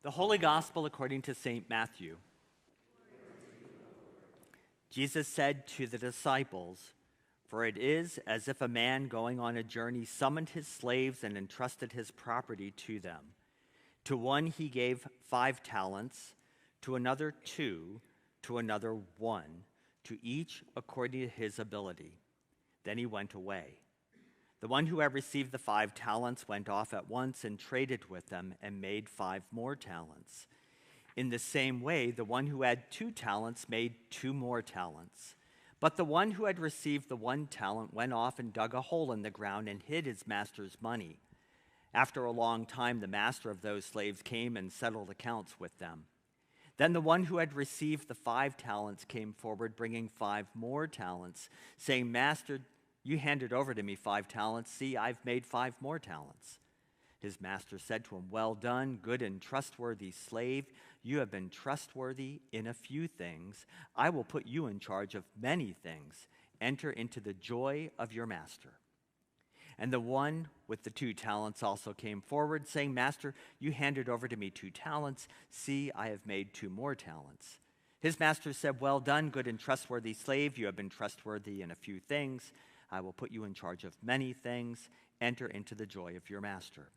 The Holy Gospel according to St. Matthew. Jesus said to the disciples, "For it is as if a man going on a journey summoned his slaves and entrusted his property to them. To one he gave 5 talents, to another 2, to another 1, to each according to his ability. Then he went away. The one who had received the 5 talents went off at once and traded with them and made 5 more talents. In the same way, the one who had 2 talents made 2 more talents. But the one who had received the 1 talent went off and dug a hole in the ground and hid his master's money. After a long time, the master of those slaves came and settled accounts with them. Then the one who had received the 5 talents came forward, bringing 5 more talents, saying, 'Master, you handed over to me 5 talents. See, I've made 5 more talents.' His master said to him, 'Well done, good and trustworthy slave. You have been trustworthy in a few things. I will put you in charge of many things. Enter into the joy of your master.' And the one with the 2 talents also came forward, saying, 'Master, you handed over to me 2 talents. See, I have made 2 more talents.' His master said, 'Well done, good and trustworthy slave. You have been trustworthy in a few things. I will put you in charge of many things. Enter into the joy of your master.'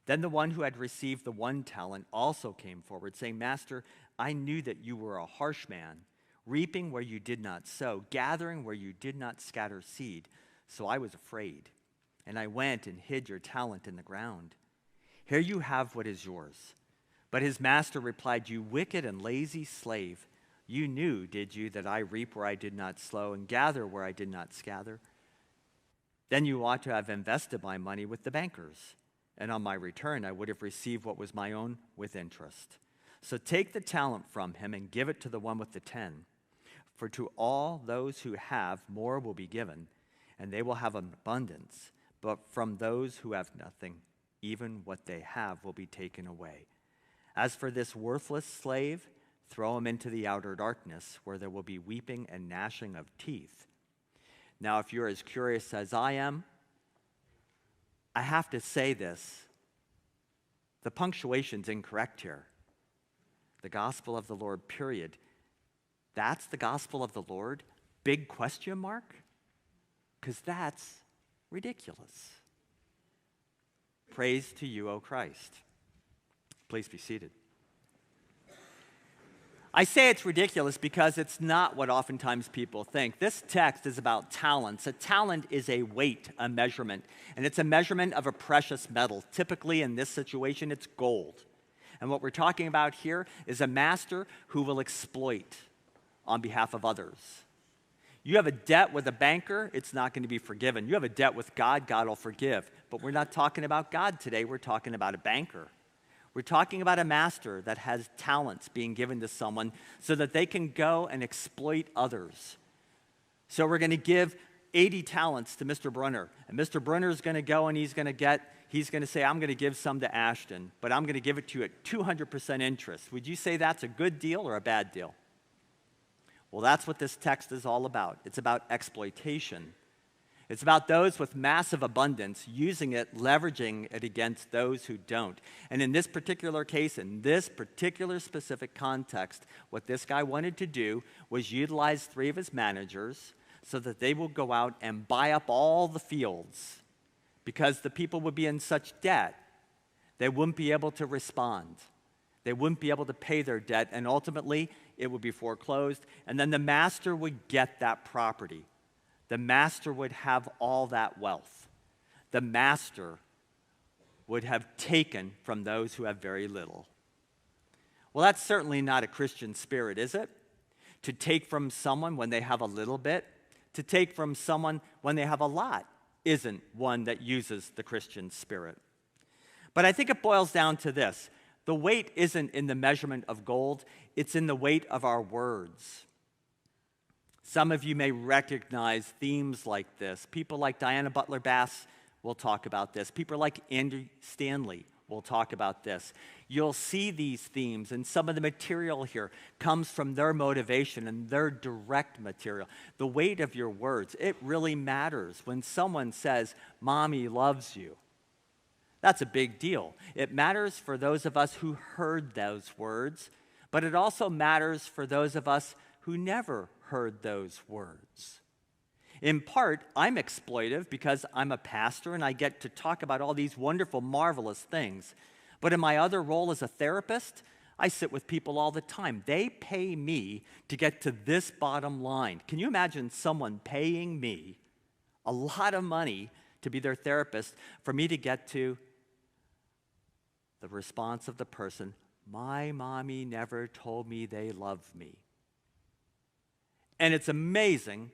Then the one who had received the 1 talent also came forward, saying, 'Master, I knew that you were a harsh man, reaping where you did not sow, gathering where you did not scatter seed. So I was afraid, and I went and hid your talent in the ground. Here you have what is yours.' But his master replied, 'You wicked and lazy slave. You knew, did you, that I reap where I did not sow and gather where I did not scatter? Then you ought to have invested my money with the bankers, and on my return I would have received what was my own with interest. So take the talent from him and give it to the one with the 10. For to all those who have, more will be given, and they will have an abundance. But from those who have nothing, even what they have will be taken away. As for this worthless slave, throw him into the outer darkness, where there will be weeping and gnashing of teeth. Now, if you're as curious as I am, I have to say this. The punctuation's incorrect here. The gospel of the Lord, period. That's the gospel of the Lord? Big question mark? Because that's ridiculous. Praise to you, O Christ. Please be seated. I say it's ridiculous because it's not what oftentimes people think. This text is about talents. A talent is a weight, a measurement, and it's a measurement of a precious metal. Typically, in this situation, it's gold. And what we're talking about here is a master who will exploit on behalf of others. You have a debt with a banker, it's not going to be forgiven. You have a debt with God, God will forgive. But we're not talking about God today, we're talking about a banker. We're talking about a master that has talents being given to someone so that they can go and exploit others. So we're going to give 80 talents to Mr. Brunner. And Mr. Brunner is going to go and he's going to say, I'm going to give some to Ashton, but I'm going to give it to you at 200% interest. Would you say that's a good deal or a bad deal? Well, that's what this text is all about. It's about exploitation. It's about those with massive abundance using it, leveraging it against those who don't. And in this particular case, in this particular specific context, what this guy wanted to do was utilize 3 of his managers so that they will go out and buy up all the fields because the people would be in such debt, they wouldn't be able to respond. They wouldn't be able to pay their debt, and ultimately it would be foreclosed, and then the master would get that property. The master would have all that wealth. The master would have taken from those who have very little. Well, that's certainly not a Christian spirit, is it? To take from someone when they have a little bit, to take from someone when they have a lot, isn't one that uses the Christian spirit. But I think it boils down to this. The weight isn't in the measurement of gold, it's in the weight of our words. Some of you may recognize themes like this. People like Diana Butler Bass will talk about this. People like Andy Stanley will talk about this. You'll see these themes, and some of the material here comes from their motivation and their direct material. The weight of your words, it really matters. When someone says, "Mommy loves you," That's a big deal. It matters for those of us who heard those words, but it also matters for those of us who never heard those words. In part, I'm exploitive because I'm a pastor and I get to talk about all these wonderful, marvelous things. But in my other role as a therapist, I sit with people all the time. They pay me to get to this bottom line. Can you imagine someone paying me a lot of money to be their therapist for me to get to the response of the person, my mommy never told me they loved me. And it's amazing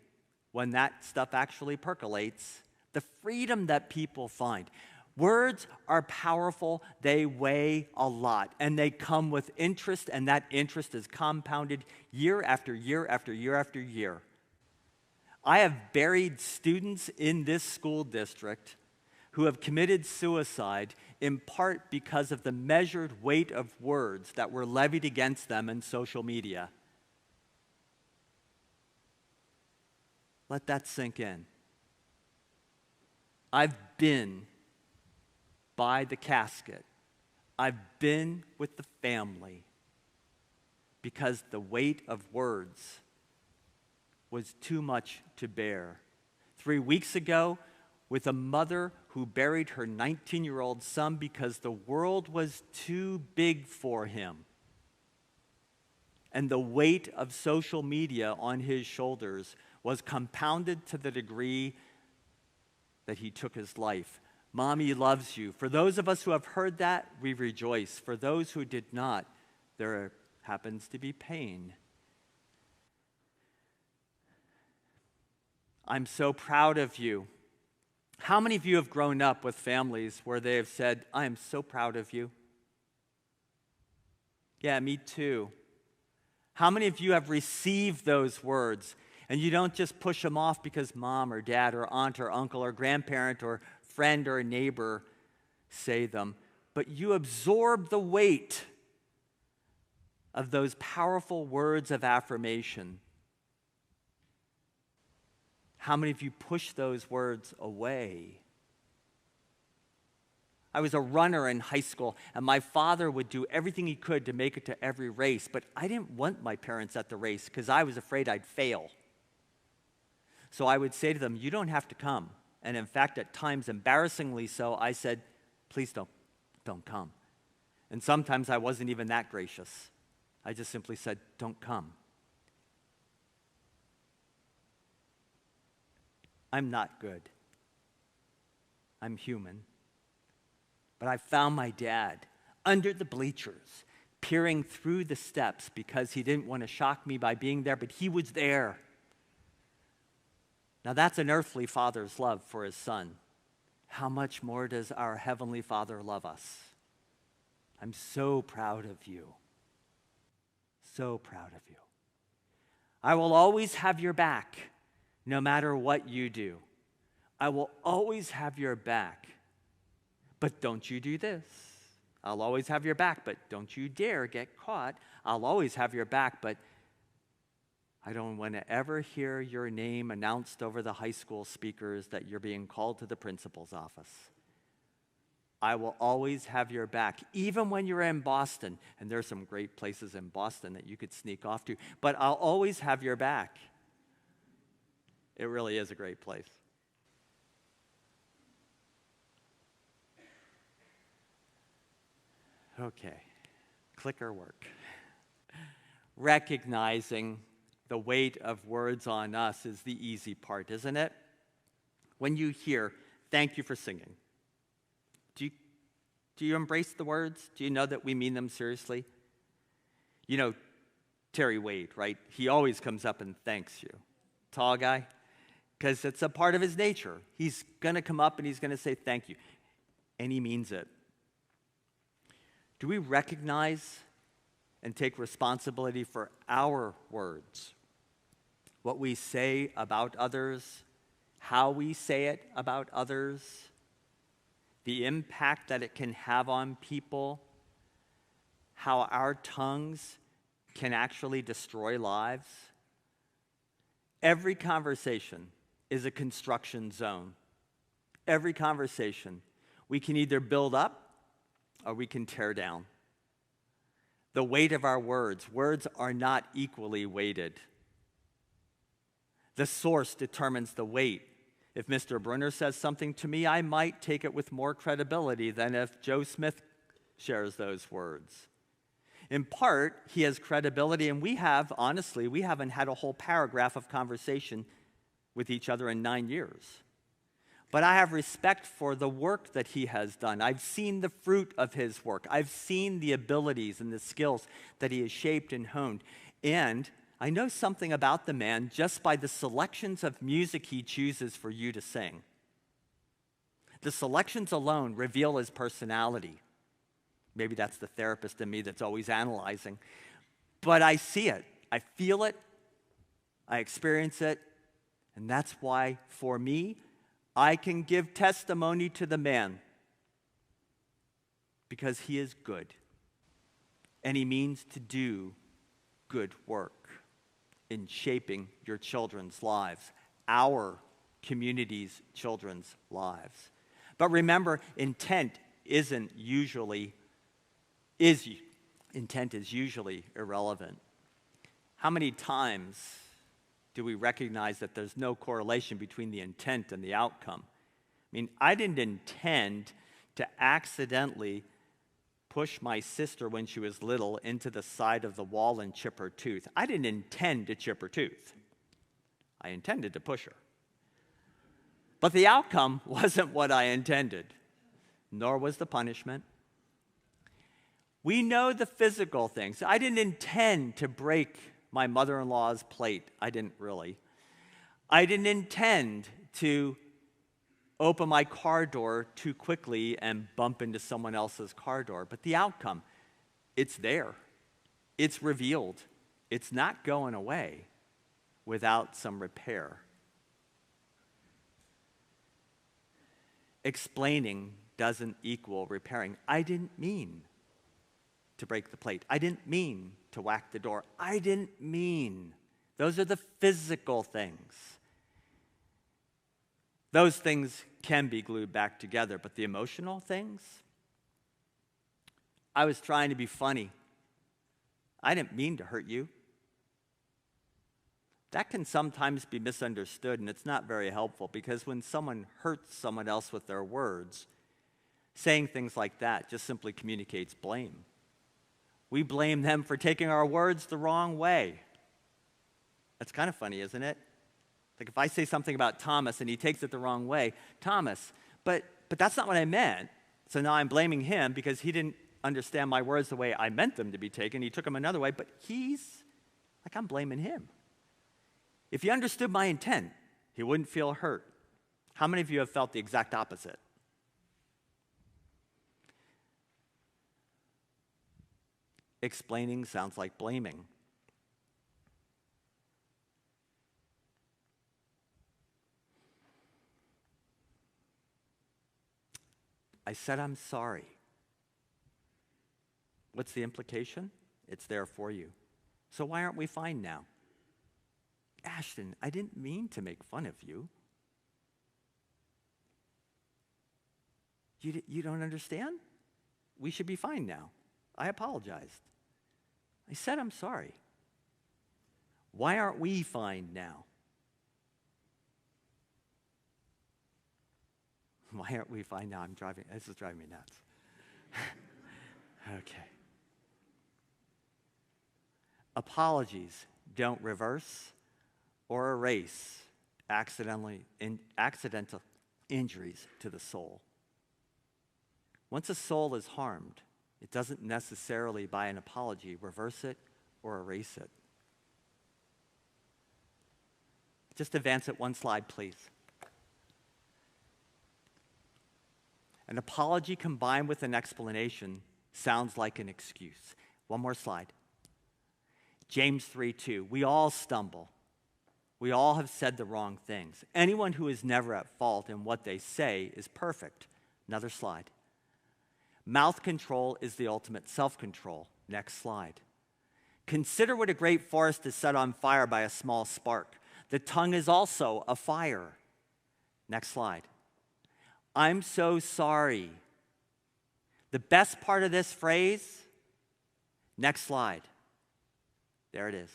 when that stuff actually percolates, the freedom that people find. Words are powerful, they weigh a lot, and they come with interest, and that interest is compounded year after year after year after year. I have buried students in this school district who have committed suicide in part because of the measured weight of words that were levied against them in social media. Let that sink in. I've been by the casket. I've been with the family because the weight of words was too much to bear. 3 weeks ago, with a mother who buried her 19-year-old son because the world was too big for him. And the weight of social media on his shoulders was compounded to the degree that he took his life. Mommy loves you. For those of us who have heard that, we rejoice. For those who did not, there happens to be pain. I'm so proud of you. How many of you have grown up with families where they have said, I am so proud of you? Yeah, me too. How many of you have received those words and you don't just push them off because mom or dad or aunt or uncle or grandparent or friend or neighbor say them, but you absorb the weight of those powerful words of affirmation? How many of you push those words away? I was a runner in high school, and my father would do everything he could to make it to every race, but I didn't want my parents at the race because I was afraid I'd fail. So I would say to them, you don't have to come. And in fact, at times, embarrassingly so, I said, please don't come. And sometimes I wasn't even that gracious. I just simply said, don't come. I'm not good. I'm human. But I found my dad under the bleachers, peering through the steps because he didn't want to shock me by being there, but he was there. Now that's an earthly father's love for his son. How much more does our heavenly Father love us? I'm so proud of you. So proud of you. I will always have your back, no matter what you do. I will always have your back. But don't you do this. I'll always have your back, but don't you dare get caught. I'll always have your back, but I don't want to ever hear your name announced over the high school speakers that you're being called to the principal's office. I will always have your back, even when you're in Boston. And there's some great places in Boston that you could sneak off to, but I'll always have your back. It really is a great place. Okay, clicker work. Recognizing the weight of words on us is the easy part, isn't it? When you hear, thank you for singing, do you embrace the words? Do you know that we mean them seriously? You know, Terry Wade, right? He always comes up and thanks you. Tall guy. Because it's a part of his nature. He's going to come up and he's going to say thank you. And he means it. Do we recognize and take responsibility for our words? What we say about others, how we say it about others, the impact that it can have on people, how our tongues can actually destroy lives? Every conversation is a construction zone. Every conversation. We can either build up or we can tear down. The weight of our words are not equally weighted. The source determines the weight. If Mr. Brunner says something to me, I might take it with more credibility than if Joe Smith shares those words. In part, he has credibility, and we haven't had a whole paragraph of conversation with each other in 9 years. But I have respect for the work that he has done. I've seen the fruit of his work. I've seen the abilities and the skills that he has shaped and honed. And I know something about the man just by the selections of music he chooses for you to sing. The selections alone reveal his personality. Maybe that's the therapist in me that's always analyzing. But I see it. I feel it. I experience it. And that's why, for me, I can give testimony to the man. Because he is good. And he means to do good work in shaping your children's lives, our community's children's lives. But remember, intent is usually irrelevant. How many times do we recognize that there's no correlation between the intent and the outcome? I mean, I didn't intend to accidentally push my sister when she was little into the side of the wall and chip her tooth. I didn't intend to chip her tooth. I intended to push her. But the outcome wasn't what I intended, nor was the punishment. We know the physical things. I didn't intend to break my mother-in-law's plate. I didn't really. I didn't intend to open my car door too quickly and bump into someone else's car door. But the outcome, it's there. It's revealed. It's not going away without some repair. Explaining doesn't equal repairing. I didn't mean to break the plate. I didn't mean to whack the door. I didn't mean. Those are the physical things. Those things can be glued back together, but the emotional things, I was trying to be funny. I didn't mean to hurt you. That can sometimes be misunderstood, and it's not very helpful, because when someone hurts someone else with their words, saying things like that just simply communicates blame. We blame them for taking our words the wrong way. That's kind of funny, isn't it? Like if I say something about Thomas and he takes it the wrong way, Thomas, but that's not what I meant. So now I'm blaming him because he didn't understand my words the way I meant them to be taken. He took them another way, but I'm blaming him. If he understood my intent, he wouldn't feel hurt. How many of you have felt the exact opposite? Explaining sounds like blaming. I said I'm sorry. What's the implication? It's there for you. So why aren't we fine now? Ashton, I didn't mean to make fun of you. You don't understand? We should be fine now. I apologized. I said I'm sorry. Why aren't we fine now? Why aren't we fine now? This is driving me nuts. Okay. Apologies don't reverse or erase accidental injuries to the soul. Once a soul is harmed, it doesn't necessarily, by an apology, reverse it or erase it. Just advance it one slide, please. An apology combined with an explanation sounds like an excuse. One more slide. James 3:2. We all stumble. We all have said the wrong things. Anyone who is never at fault in what they say is perfect. Another slide. Mouth control is the ultimate self-control. Next slide. Consider what a great forest is set on fire by a small spark. The tongue is also a fire. Next slide. I'm so sorry The best part of this phrase, next slide. There it is.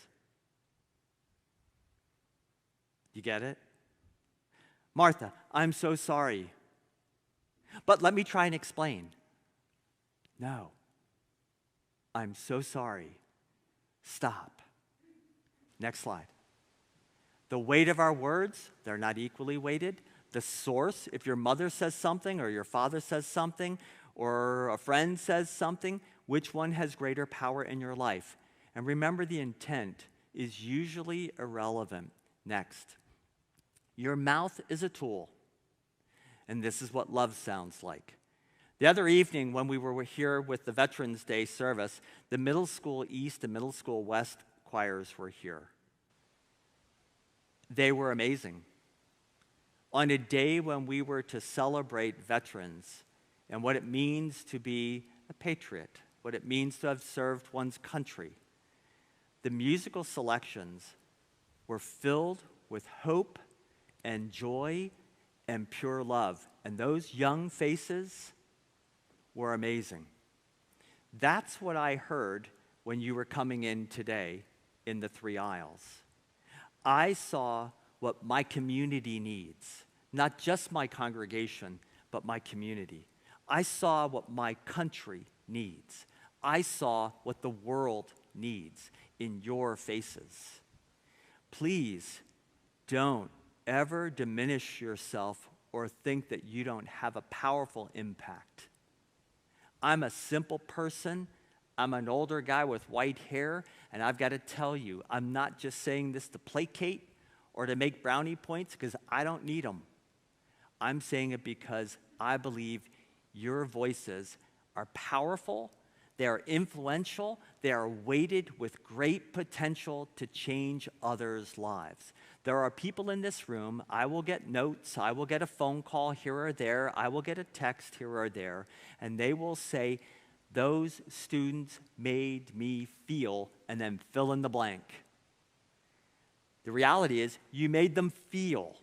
You get it? Martha, I'm so sorry. But let me try and explain. No. I'm so sorry. Stop. Next slide. The weight of our words, they're not equally weighted. The source, if your mother says something or your father says something or a friend says something, which one has greater power in your life? And remember, the intent is usually irrelevant. Next. Your mouth is a tool. And this is what love sounds like. The other evening when we were here with the Veterans Day service, the Middle School East and Middle School West choirs were here. They were amazing. On a day when we were to celebrate veterans and what it means to be a patriot, what it means to have served one's country, the musical selections were filled with hope and joy and pure love. And those young faces were amazing. That's what I heard when you were coming in today in the 3 aisles. I saw what my community needs, not just my congregation, but my community. I saw what my country needs. I saw what the world needs in your faces. Please don't ever diminish yourself or think that you don't have a powerful impact. I'm a simple person. I'm an older guy with white hair, and I've got to tell you, I'm not just saying this to placate or to make brownie points because I don't need them. I'm saying it because I believe your voices are powerful, they are influential, they are weighted with great potential to change others' lives. There are people in this room, I will get notes, I will get a phone call here or there, I will get a text here or there, and they will say, those students made me feel, and then fill in the blank. The reality is, you made them feel.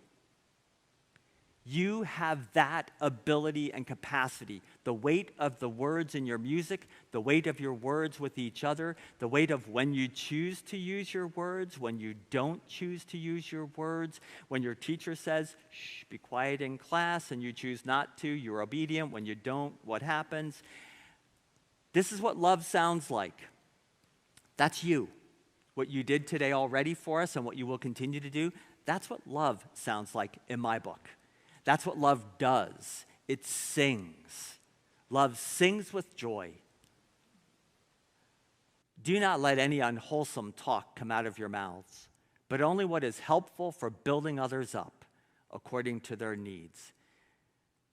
You have that ability and capacity. The weight of the words in your music, the weight of your words with each other, the weight of when you choose to use your words, when you don't choose to use your words, when your teacher says, shh, be quiet in class, and you choose not to, you're obedient. When you don't, what happens? This is what love sounds like. That's you. What you did today already for us and what you will continue to do, that's what love sounds like in my book. That's what love does. It sings. Love sings with joy. Do not let any unwholesome talk come out of your mouths, but only what is helpful for building others up according to their needs,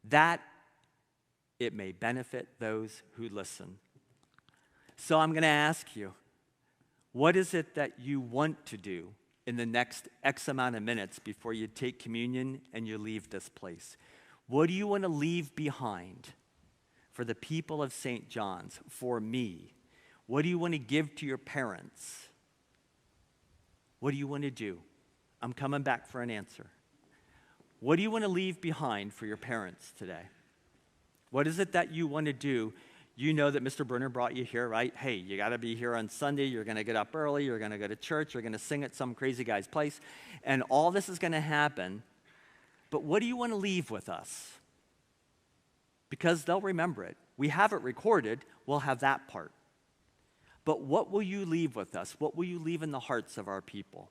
that it may benefit those who listen. So I'm going to ask you, what is it that you want to do in the next X amount of minutes before you take communion and you leave this place? What do you want to leave behind for the people of St. John's, for me? What do you want to give to your parents? What do you want to do? I'm coming back for an answer. What do you want to leave behind for your parents today? What is it that you want to do? You know that Mr. Brunner brought you here, right? Hey, you got to be here on Sunday. You're going to get up early. You're going to go to church. You're going to sing at some crazy guy's place. And all this is going to happen. But what do you want to leave with us? Because they'll remember it. We have it recorded. We'll have that part. But what will you leave with us? What will you leave in the hearts of our people?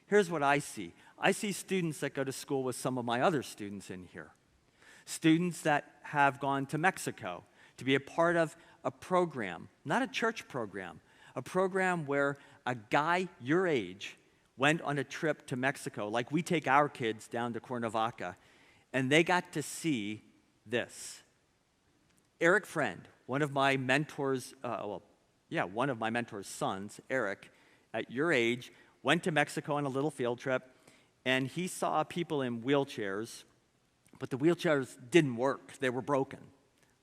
Here's what I see. I see students that go to school with some of my other students in here. Students that have gone to Mexico to be a part of a program, not a church program, a program where a guy your age went on a trip to Mexico, like we take our kids down to Cuernavaca, and they got to see this. Eric Friend, one of my mentors' sons, Eric, at your age, went to Mexico on a little field trip, and he saw people in wheelchairs, but the wheelchairs didn't work. They were broken.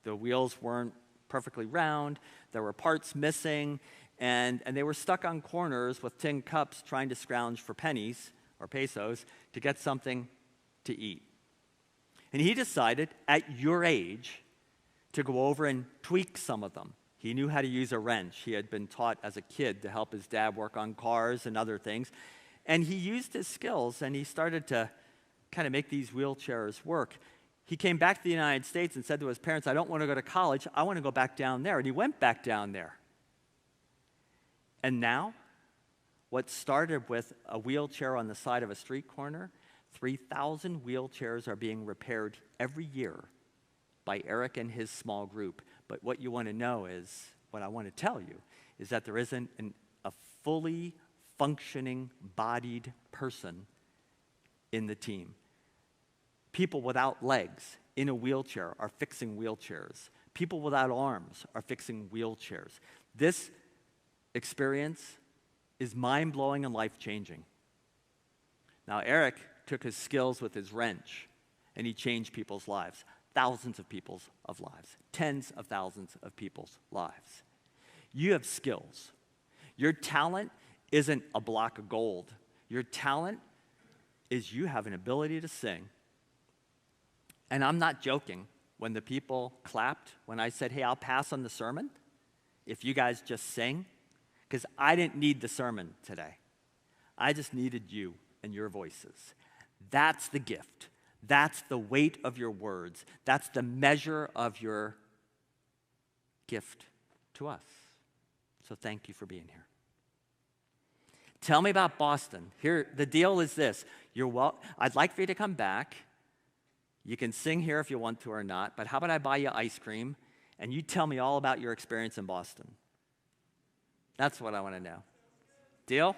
The wheels weren't perfectly round. There were parts missing, and they were stuck on corners with tin cups trying to scrounge for pennies or pesos to get something to eat. And he decided, at your age, to go over and tweak some of them. He knew how to use a wrench. He had been taught as a kid to help his dad work on cars and other things. And he used his skills, and he started to kind of make these wheelchairs work. He came back to the United States and said to his parents, I don't want to go to college. I want to go back down there. And he went back down there. And now, what started with a wheelchair on the side of a street corner, 3,000 wheelchairs are being repaired every year by Eric and his small group. But what you want to know is, what I want to tell you, is that there isn't a fully functioning, bodied person in the team. People without legs in a wheelchair are fixing wheelchairs. People without arms are fixing wheelchairs. This experience is mind-blowing and life-changing. Now, Eric took his skills with his wrench, and he changed people's lives. Thousands of people's lives. Tens of thousands of people's lives. You have skills. Your talent isn't a block of gold. Your talent is you have an ability to sing. And I'm not joking. When the people clapped, when I said, hey, I'll pass on the sermon, if you guys just sing, because I didn't need the sermon today. I just needed you and your voices. That's the gift. That's the weight of your words. That's the measure of your gift to us. So thank you for being here. Tell me about Boston. Here, the deal is this. I'd like for you to come back. You can sing here if you want to or not, but how about I buy you ice cream and you tell me all about your experience in Boston? That's what I want to know. Deal?